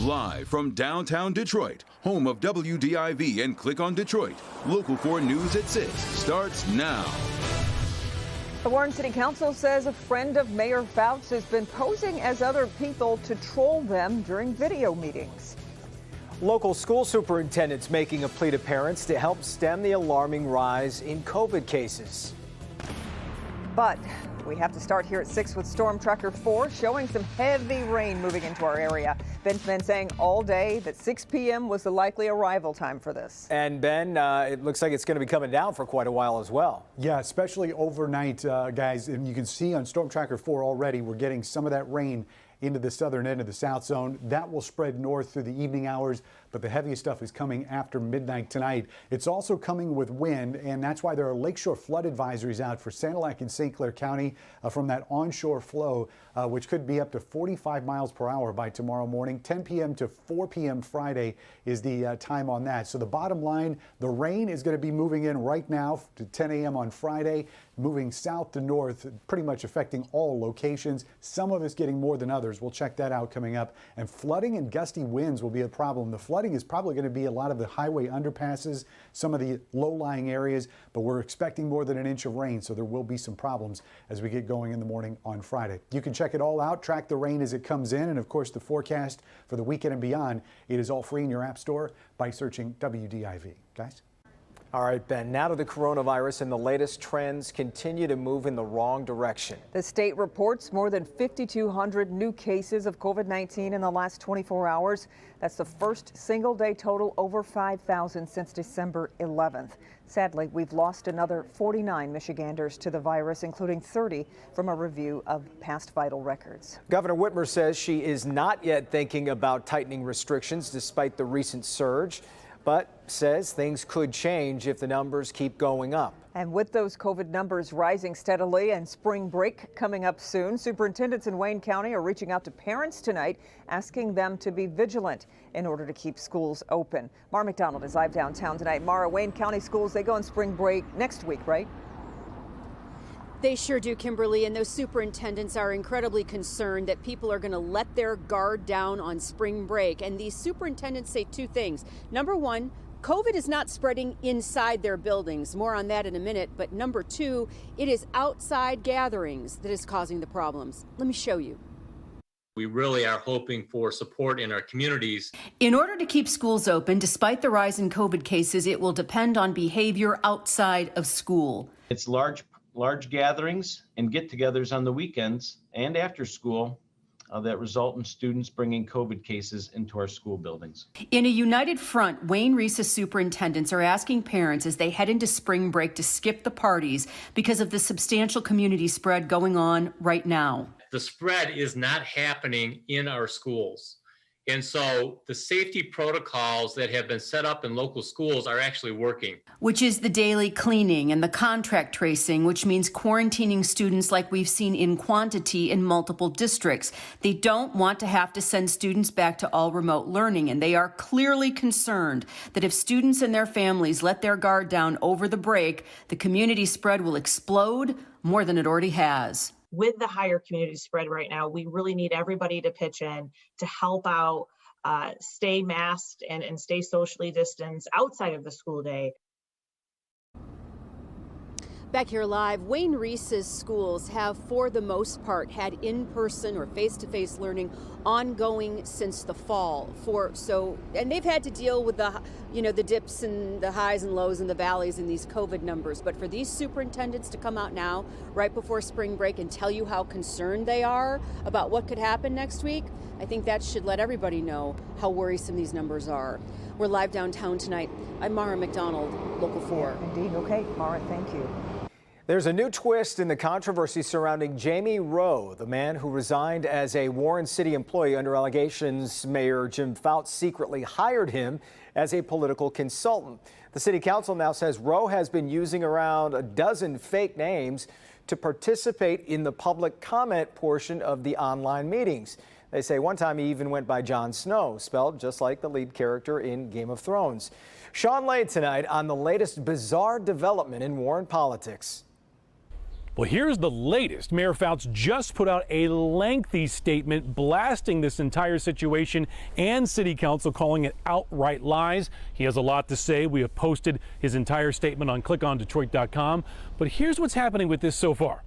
Live from downtown Detroit, home of WDIV and Click on Detroit, Local 4 News at 6 starts now. The Warren City Council says a friend of Mayor Fouts has been posing as other people to troll them during video meetings. Local school superintendents making a plea to parents to help stem the alarming rise in COVID cases. But we have to start here at 6 with Storm Tracker 4 showing some heavy rain moving into our area. Ben's been saying all day that 6 p.m. was the likely arrival time for this. And Ben, it looks like it's going to be coming down for quite a while as well. Yeah, especially overnight, guys. And you can see on Storm Tracker 4 already we're getting some of that rain into the southern end of the south zone. That will spread north through the evening hours, but the heaviest stuff is coming after midnight tonight. It's also coming with wind, and that's why there are lakeshore flood advisories out for Sanilac and St. Clair County from that onshore flow, which could be up to 45 miles per hour by tomorrow morning. 10 p.m. to 4 p.m. Friday is the time on that. So the bottom line, the rain is going to be moving in right now to 10 a.m. on Friday, moving south to north, pretty much affecting all locations. Some of us getting more than others. We'll check that out coming up. And flooding and gusty winds will be a problem. The flooding is probably going to be a lot of the highway underpasses, some of the low-lying areas, but we're expecting more than an inch of rain, so there will be some problems as we get going in the morning on Friday. You can check it all out, track the rain as it comes in, and of course the forecast for the weekend and beyond. It is all free in your app store by searching WDIV. Guys? All right, Ben, now to the coronavirus, and the latest trends continue to move in the wrong direction. The state reports more than 5,200 new cases of COVID-19 in the last 24 hours. That's the first single day total over 5,000 since December 11th. Sadly, we've lost another 49 Michiganders to the virus, including 30 from a review of past vital records. Governor Whitmer says she is not yet thinking about tightening restrictions despite the recent surge, but says things could change if the numbers keep going up. And with those COVID numbers rising steadily and spring break coming up soon, superintendents in Wayne County are reaching out to parents tonight, asking them to be vigilant in order to keep schools open. Mara McDonald is live downtown tonight. Mara, Wayne County schools, they go on spring break next week, right? They sure do, Kimberly, and those superintendents are incredibly concerned that people are going to let their guard down on spring break. And these superintendents say two things. Number one, COVID is not spreading inside their buildings. More on that in a minute. But number two, it is outside gatherings that is causing the problems. Let me show you. We really are hoping for support in our communities. In order to keep schools open, despite the rise in COVID cases, it will depend on behavior outside of school. It's large gatherings and get-togethers on the weekends and after school that result in students bringing COVID cases into our school buildings. In a united front, Wayne Reese's superintendents are asking parents as they head into spring break to skip the parties because of the substantial community spread going on right now. The spread is not happening in our schools. And so the safety protocols that have been set up in local schools are actually working. Which is the daily cleaning and the contact tracing, which means quarantining students like we've seen in quantity in multiple districts. They don't want to have to send students back to all remote learning, and they are clearly concerned that if students and their families let their guard down over the break, the community spread will explode more than it already has. With the higher community spread right now, we really need everybody to pitch in to help out, stay masked and stay socially distanced outside of the school day. Back here live, Wayne Reese's schools have, for the most part, had in-person or face-to-face learning ongoing since the fall. And they've had to deal with the dips and the highs and lows and the valleys in these COVID numbers. But for these superintendents to come out now, right before spring break, and tell you how concerned they are about what could happen next week, I think that should let everybody know how worrisome these numbers are. We're live downtown tonight. I'm Mara McDonald, Local 4. Yeah, indeed. Okay, Mara, thank you. There's a new twist in the controversy surrounding Jamie Rowe, the man who resigned as a Warren City employee under allegations Mayor Jim Fouts secretly hired him as a political consultant. The city council now says Rowe has been using around a dozen fake names to participate in the public comment portion of the online meetings. They say one time he even went by Jon Snow, spelled just like the lead character in Game of Thrones. Sean Lay tonight on the latest bizarre development in Warren politics. Well, here's the latest. Mayor Fouts just put out a lengthy statement blasting this entire situation and City Council, calling it outright lies. He has a lot to say. We have posted his entire statement on clickondetroit.com. But here's what's happening with this so far.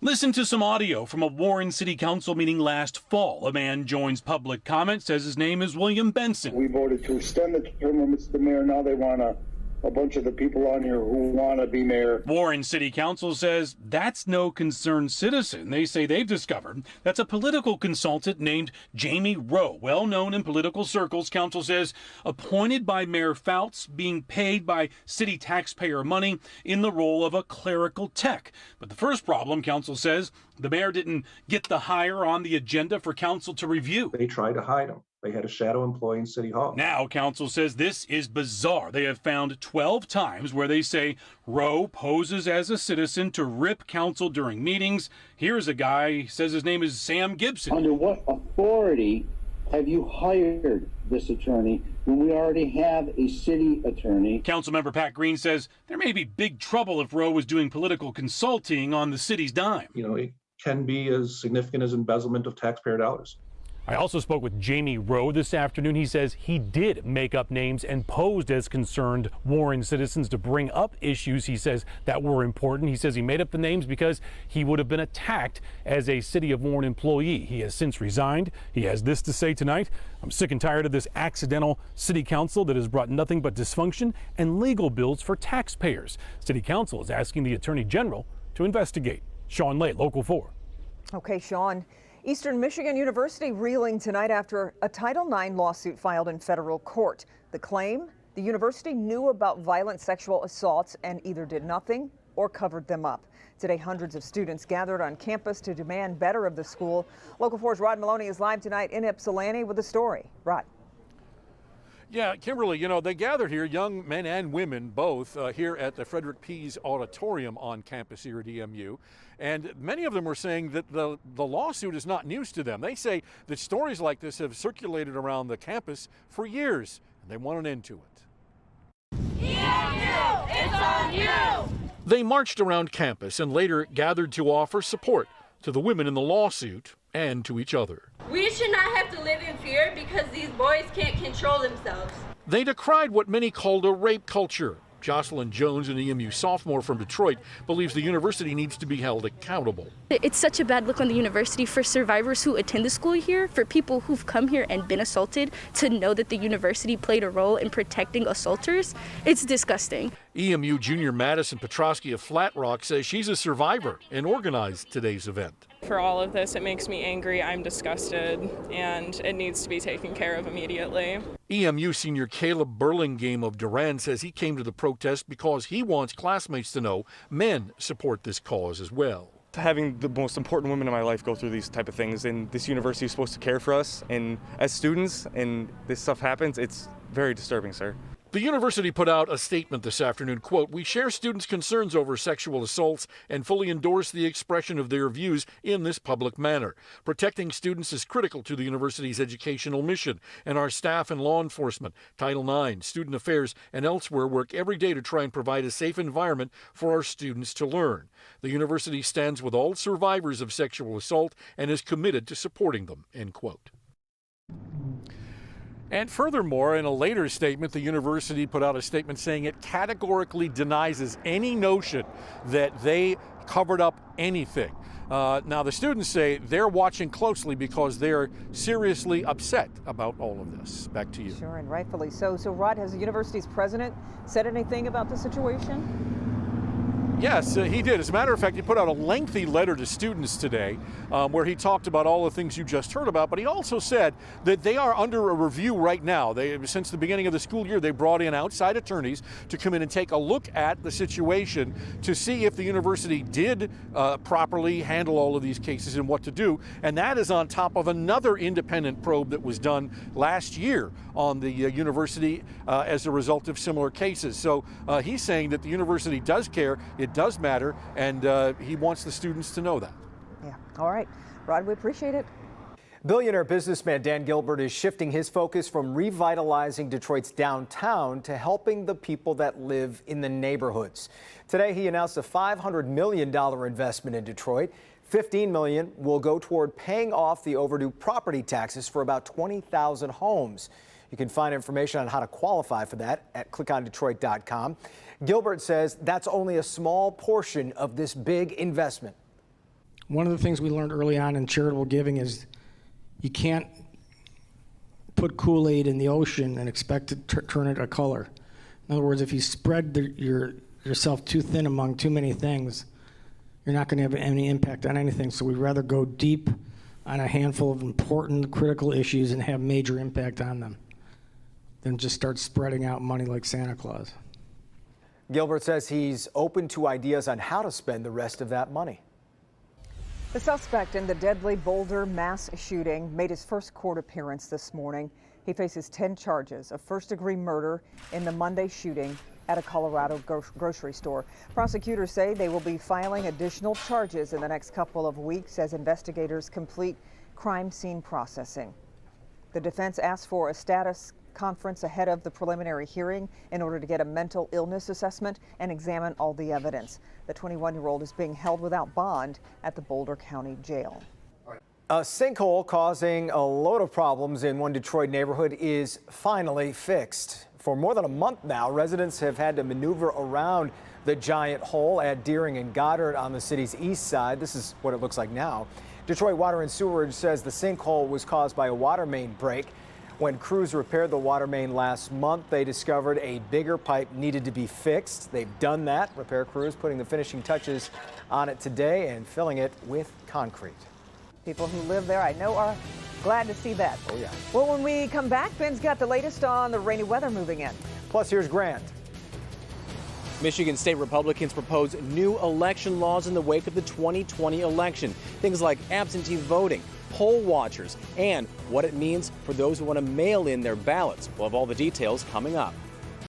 Listen to some audio from a Warren City Council meeting last fall. A man joins public comment, says his name is William Benson. We voted to extend the term of Mr. Mayor. Now they want a bunch of the people on here who want to be mayor. Warren City Council says that's no concerned citizen. They say they've discovered that's a political consultant named Jamie Rowe, well known in political circles. Council says appointed by Mayor Fouts, being paid by city taxpayer money in the role of a clerical tech. But the first problem, Council says, the mayor didn't get the hire on the agenda for Council to review. They tried to hide him. They had a shadow employee in City Hall. Now, Council says this is bizarre. They have found 12 times where they say Rowe poses as a citizen to rip Council during meetings. Here's a guy, he says his name is Sam Gibson. Under what authority have you hired this attorney when we already have a city attorney? Councilmember Pat Green says there may be big trouble if Rowe was doing political consulting on the city's dime. You know, it can be as significant as embezzlement of taxpayer dollars. I also spoke with Jamie Rowe this afternoon. He says he did make up names and posed as concerned Warren citizens to bring up issues he says that were important. He says he made up the names because he would have been attacked as a City of Warren employee. He has since resigned. He has this to say tonight: I'm sick and tired of this accidental city council that has brought nothing but dysfunction and legal bills for taxpayers. City Council is asking the Attorney General to investigate. Sean Lay, Local 4. Okay, Sean. Eastern Michigan University reeling tonight after a Title IX lawsuit filed in federal court. The claim: the university knew about violent sexual assaults and either did nothing or covered them up. Today, hundreds of students gathered on campus to demand better of the school. Local 4's Rod Maloney is live tonight in Ypsilanti with the story. Rod. Yeah, Kimberly, you know, they gathered here, young men and women both, here at the Frederick Pease Auditorium on campus here at EMU. And many of them were saying that the lawsuit is not news to them. They say that stories like this have circulated around the campus for years, and they want an end to it. EMU, it's on you! They marched around campus and later gathered to offer support to the women in the lawsuit and to each other. We should not have to live in fear because these boys can't control themselves. They decried what many called a rape culture. Jocelyn Jones, an EMU sophomore from Detroit, believes the university needs to be held accountable. It's such a bad look on the university for survivors who attend the school here, for people who've come here and been assaulted, to know that the university played a role in protecting assaulters. It's disgusting. EMU junior Madison Petrosky of Flat Rock says she's a survivor and organized today's event. For all of this, it makes me angry. I'm disgusted, and it needs to be taken care of immediately. EMU senior Caleb Burlingame of Durand says he came to the protest because he wants classmates to know men support this cause as well. Having the most important women in my life go through these type of things, and this university is supposed to care for us, and as students, and this stuff happens, it's very disturbing, sir. The university put out a statement this afternoon, quote, "We share students' concerns over sexual assaults and fully endorse the expression of their views in this public manner. Protecting students is critical to the university's educational mission, and our staff and law enforcement, Title IX, student affairs, and elsewhere work every day to try and provide a safe environment for our students to learn. The university stands with all survivors of sexual assault and is committed to supporting them," end quote. And furthermore, in a later statement, the university put out a statement saying it categorically denies any notion that they covered up anything. Now, the students say they're watching closely because they're seriously upset about all of this. Back to you. Sure, and rightfully so. So, Rod, has the university's president said anything about the situation? Yes, he did. As a matter of fact, he put out a lengthy letter to students today where he talked about all the things you just heard about, but he also said that they are under a review right now. Since the beginning of the school year, they brought in outside attorneys to come in and take a look at the situation to see if the university did properly handle all of these cases and what to do. And that is on top of another independent probe that was done last year on the university as a result of similar cases. So he's saying that the university does care. It does matter, and he wants the students to know that. Yeah. All right. Rod, we appreciate it. Billionaire businessman Dan Gilbert is shifting his focus from revitalizing Detroit's downtown to helping the people that live in the neighborhoods. Today, he announced a $500 million investment in Detroit. $15 million will go toward paying off the overdue property taxes for about 20,000 homes. You can find information on how to qualify for that at clickondetroit.com. Gilbert says that's only a small portion of this big investment. One of the things we learned early on in charitable giving is you can't put Kool-Aid in the ocean and expect to turn it a color. In other words, if you spread yourself too thin among too many things, you're not going to have any impact on anything. So we'd rather go deep on a handful of important, critical issues and have major impact on them than just start spreading out money like Santa Claus. Gilbert says he's open to ideas on how to spend the rest of that money. The suspect in the deadly Boulder mass shooting made his first court appearance this morning. He faces 10 charges of first-degree murder in the Monday shooting at a Colorado grocery store. Prosecutors say they will be filing additional charges in the next couple of weeks as investigators complete crime scene processing. The defense asked for a status conference ahead of the preliminary hearing in order to get a mental illness assessment and examine all the evidence. The 21-year-old is being held without bond at the Boulder County Jail. A sinkhole causing a load of problems in one Detroit neighborhood is finally fixed. For more than a month now, residents have had to maneuver around the giant hole at Deering and Goddard on the city's east side. This is what it looks like now. Detroit Water and Sewerage says the sinkhole was caused by a water main break. When crews repaired the water main last month, they discovered a bigger pipe needed to be fixed. They've done that. Repair crews putting the finishing touches on it today and filling it with concrete. People who live there, I know, are glad to see that. Oh, yeah. Well, when we come back, Ben's got the latest on the rainy weather moving in. Plus, here's Grant. Michigan state Republicans propose new election laws in the wake of the 2020 election. Things like absentee voting, poll watchers, and what it means for those who want to mail in their ballots. We'll have all the details coming up.